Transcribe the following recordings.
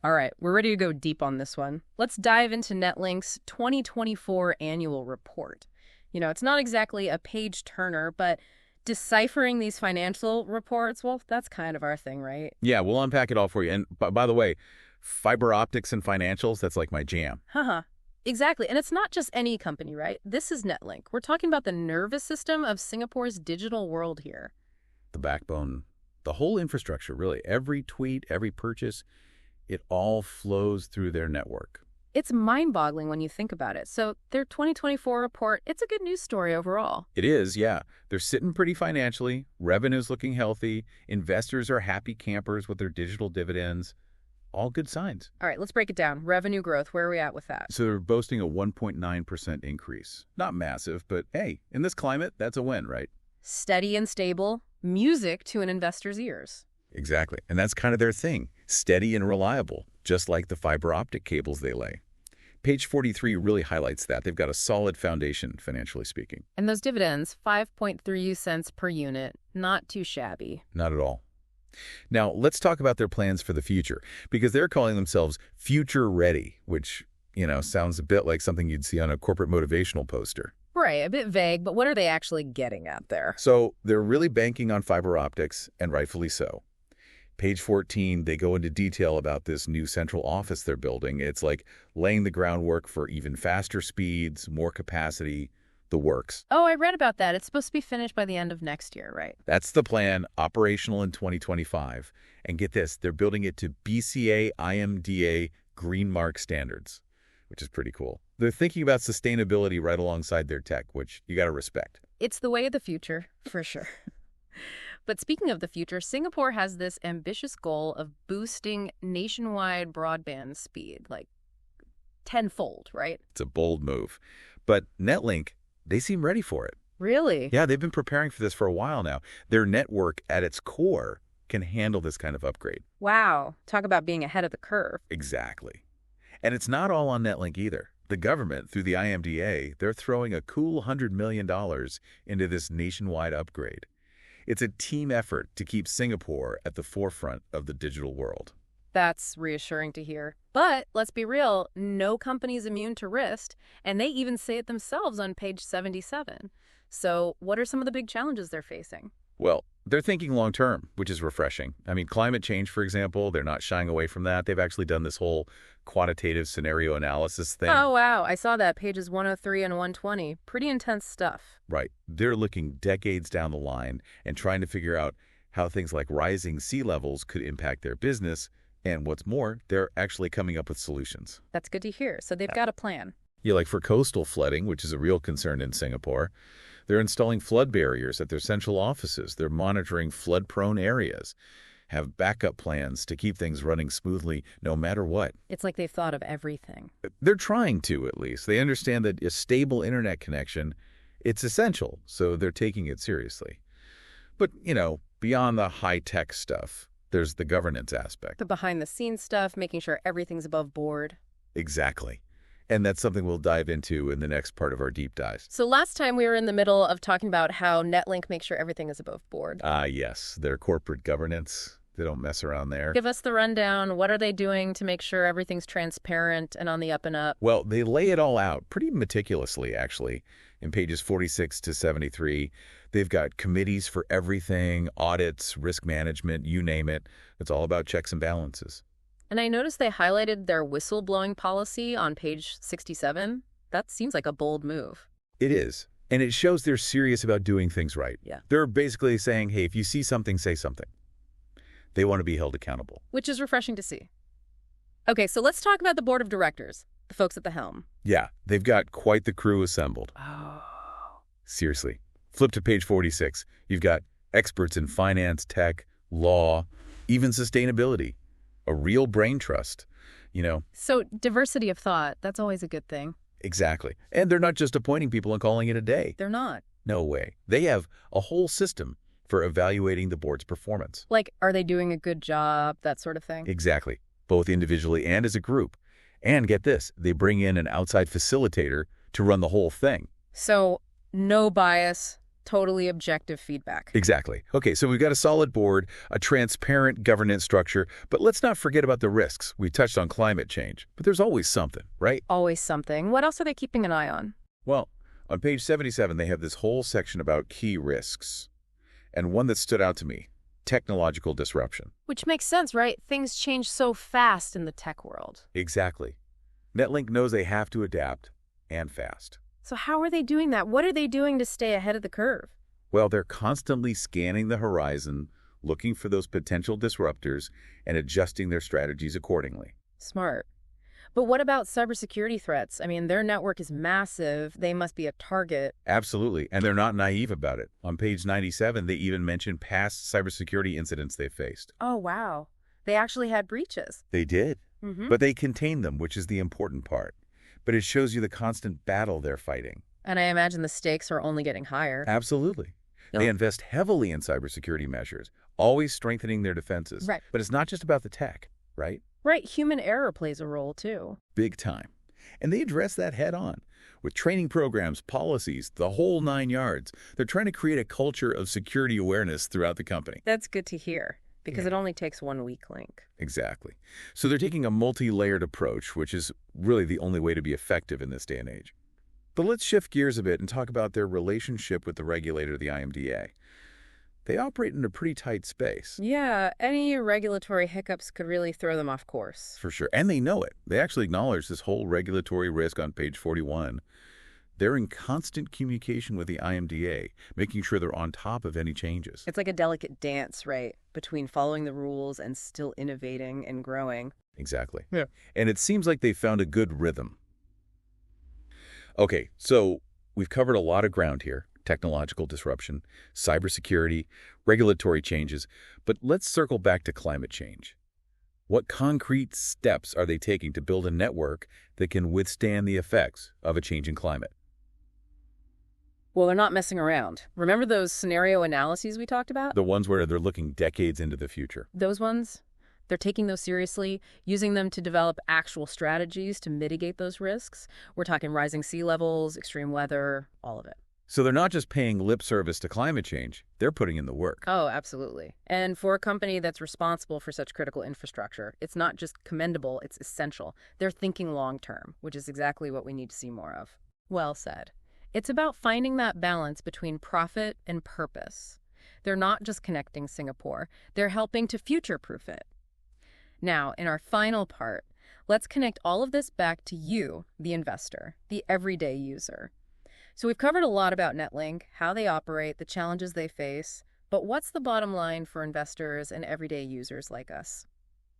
All right, we're ready to go deep on this one. Let's dive into NetLink's 2024 annual report. It's not exactly a page-turner, but deciphering these financial reports, well, that's kind of our thing, right? Yeah, we'll unpack it all for you. And by the way, fiber optics and financials, that's like my jam. Haha. Exactly. And it's not just any company, right? This is NetLink. We're talking about the nervous system of Singapore's digital world here. The backbone, the whole infrastructure, really. Every tweet, every purchase, it all flows through their network. It's mind-boggling when you think about it. So their 2024 report, it's a good news story overall. It is, yeah. They're sitting pretty financially, revenue's looking healthy, investors are happy campers with their digital dividends. All good signs. All right, let's break it down. Revenue growth, where are we at with that? So they're boasting a 1.9% increase. Not massive, but hey, in this climate, that's a win, right? Steady and stable, music to an investor's ears. Exactly. And that's kind of their thing. Steady and reliable, just like the fiber optic cables they lay. Page 43 really highlights that. They've got a solid foundation, financially speaking. And those dividends, 5.3 cents per unit, not too shabby. Not at all. Now, let's talk about their plans for the future, because they're calling themselves future ready, which, sounds a bit like something you'd see on a corporate motivational poster. Right, a bit vague, but what are they actually getting at there? So they're really banking on fiber optics, and rightfully so. Page 14, they go into detail about this new central office they're building. It's like laying the groundwork for even faster speeds, more capacity, the works. Oh, I read about that. It's supposed to be finished by the end of next year, right? That's the plan, operational in 2025. And get this, they're building it to BCA IMDA Green Mark standards, which is pretty cool. They're thinking about sustainability right alongside their tech, which you got to respect. It's the way of the future, for sure. But speaking of the future, Singapore has this ambitious goal of boosting nationwide broadband speed, like tenfold, right? It's a bold move. But NetLink, they seem ready for it. Really? Yeah, they've been preparing for this for a while now. Their network at its core can handle this kind of upgrade. Wow. Talk about being ahead of the curve. Exactly. And it's not all on NetLink either. The government, through the IMDA, they're throwing a cool $100 million into this nationwide upgrade. It's a team effort to keep Singapore at the forefront of the digital world. That's reassuring to hear. But let's be real, no company is immune to risk, and they even say it themselves on page 77. So what are some of the big challenges they're facing? Well, they're thinking long term, which is refreshing. I mean, climate change, for example, they're not shying away from that. They've actually done this whole quantitative scenario analysis thing. Oh, wow. I saw that, pages 103 and 120. Pretty intense stuff. Right. They're looking decades down the line and trying to figure out how things like rising sea levels could impact their business. And what's more, they're actually coming up with solutions. That's good to hear. So they've got a plan. Yeah, like for coastal flooding, which is a real concern in Singapore, they're installing flood barriers at their central offices. They're monitoring flood-prone areas, have backup plans to keep things running smoothly no matter what. It's like they've thought of everything. They're trying to, at least. They understand that a stable internet connection, it's essential, so they're taking it seriously. But, beyond the high-tech stuff, there's the governance aspect. The behind-the-scenes stuff, making sure everything's above board. Exactly. And that's something we'll dive into in the next part of our deep dive. So last time we were in the middle of talking about how NetLink makes sure everything is above board. Yes, their corporate governance. They don't mess around there. Give us the rundown. What are they doing to make sure everything's transparent and on the up and up? Well, they lay it all out pretty meticulously, actually. In pages 46 to 73, they've got committees for everything, audits, risk management, you name it. It's all about checks and balances. And I noticed they highlighted their whistleblowing policy on page 67. That seems like a bold move. It is. And it shows they're serious about doing things right. Yeah. They're basically saying, hey, if you see something, say something. They want to be held accountable. Which is refreshing to see. Okay, so let's talk about the board of directors, the folks at the helm. Yeah, they've got quite the crew assembled. Oh. Seriously. Flip to page 46. You've got experts in finance, tech, law, even sustainability. A real brain trust, So diversity of thought, that's always a good thing. Exactly. And they're not just appointing people and calling it a day. They're not. No way. They have a whole system for evaluating the board's performance. Like, are they doing a good job, that sort of thing? Exactly. Both individually and as a group. And get this, they bring in an outside facilitator to run the whole thing. So no bias, totally objective feedback. Exactly. Okay, so we've got a solid board, a transparent governance structure, but let's not forget about the risks. We touched on climate change, but there's always something, right? Always something. What else are they keeping an eye on? Well, on page 77, they have this whole section about key risks. And one that stood out to me, technological disruption. Which makes sense, right? Things change so fast in the tech world. Exactly. NetLink knows they have to adapt, and fast. So how are they doing that? What are they doing to stay ahead of the curve? Well, they're constantly scanning the horizon, looking for those potential disruptors, and adjusting their strategies accordingly. Smart. But what about cybersecurity threats? I mean, their network is massive. They must be a target. Absolutely, and they're not naive about it. On page 97, they even mention past cybersecurity incidents they faced. Oh, wow. They actually had breaches. They did, Mm-hmm. but they contained them, which is the important part. But it shows you the constant battle they're fighting. And I imagine the stakes are only getting higher. Absolutely. They invest heavily in cybersecurity measures, always strengthening their defenses. Right. But it's not just about the tech, right? Right, human error plays a role, too. Big time. And they address that head on. With training programs, policies, the whole 9 yards. They're trying to create a culture of security awareness throughout the company. That's good to hear, because it only takes one weak link. Exactly. So they're taking a multi-layered approach, which is really the only way to be effective in this day and age. But let's shift gears a bit and talk about their relationship with the regulator, the IMDA. They operate in a pretty tight space. Yeah, any regulatory hiccups could really throw them off course. For sure. And they know it. They actually acknowledge this whole regulatory risk on page 41. They're in constant communication with the IMDA, making sure they're on top of any changes. It's like a delicate dance, right, between following the rules and still innovating and growing. Exactly. Yeah. And it seems like they found a good rhythm. Okay, so we've covered a lot of ground here. Technological disruption, cybersecurity, regulatory changes. But let's circle back to climate change. What concrete steps are they taking to build a network that can withstand the effects of a changing climate? Well, they're not messing around. Remember those scenario analyses we talked about? The ones where they're looking decades into the future. Those ones? They're taking those seriously, using them to develop actual strategies to mitigate those risks. We're talking rising sea levels, extreme weather, all of it. So they're not just paying lip service to climate change, they're putting in the work. Oh, absolutely. And for a company that's responsible for such critical infrastructure, it's not just commendable, it's essential. They're thinking long-term, which is exactly what we need to see more of. Well said. It's about finding that balance between profit and purpose. They're not just connecting Singapore, they're helping to future-proof it. Now, in our final part, let's connect all of this back to you, the investor, the everyday user. So we've covered a lot about NetLink, how they operate, the challenges they face, but what's the bottom line for investors and everyday users like us?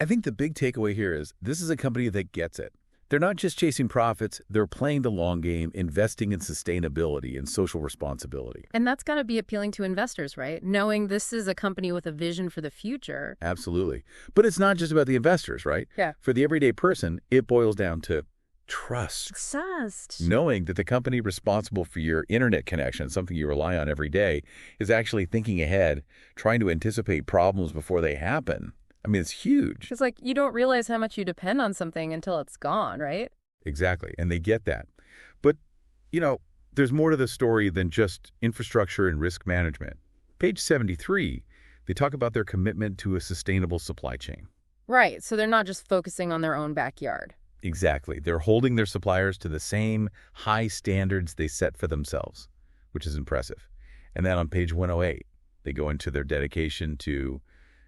I think the big takeaway here is this is a company that gets it. They're not just chasing profits, they're playing the long game, investing in sustainability and social responsibility. And that's got to be appealing to investors, right? Knowing this is a company with a vision for the future. Absolutely. But it's not just about the investors, right? Yeah. For the everyday person, it boils down to trust. Trust. Knowing that the company responsible for your internet connection, something you rely on every day, is actually thinking ahead, trying to anticipate problems before they happen. I mean, it's huge. It's like you don't realize how much you depend on something until it's gone, right? Exactly, and they get that. But, there's more to the story than just infrastructure and risk management. Page 73, they talk about their commitment to a sustainable supply chain. Right, so they're not just focusing on their own backyard. Exactly. They're holding their suppliers to the same high standards they set for themselves, which is impressive. And then on page 108, they go into their dedication to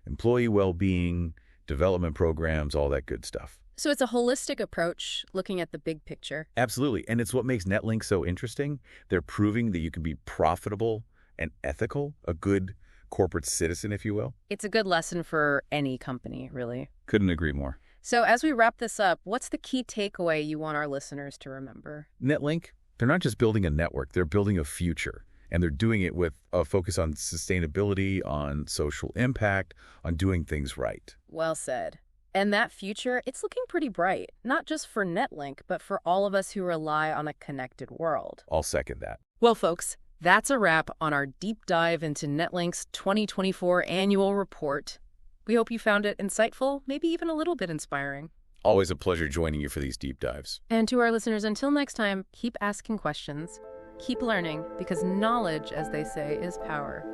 employee well-being, development programs, all that good stuff. So it's a holistic approach, looking at the big picture. Absolutely. And it's what makes NetLink so interesting. They're proving that you can be profitable and ethical, a good corporate citizen, if you will. It's a good lesson for any company, really. Couldn't agree more. So as we wrap this up, what's the key takeaway you want our listeners to remember? NetLink, they're not just building a network, they're building a future. And they're doing it with a focus on sustainability, on social impact, on doing things right. Well said. And that future, it's looking pretty bright, not just for NetLink, but for all of us who rely on a connected world. I'll second that. Well, folks, that's a wrap on our deep dive into NetLink's 2024 annual report. We hope you found it insightful, maybe even a little bit inspiring. Always a pleasure joining you for these deep dives. And to our listeners, until next time, keep asking questions, Keep learning, because knowledge, as they say, is power.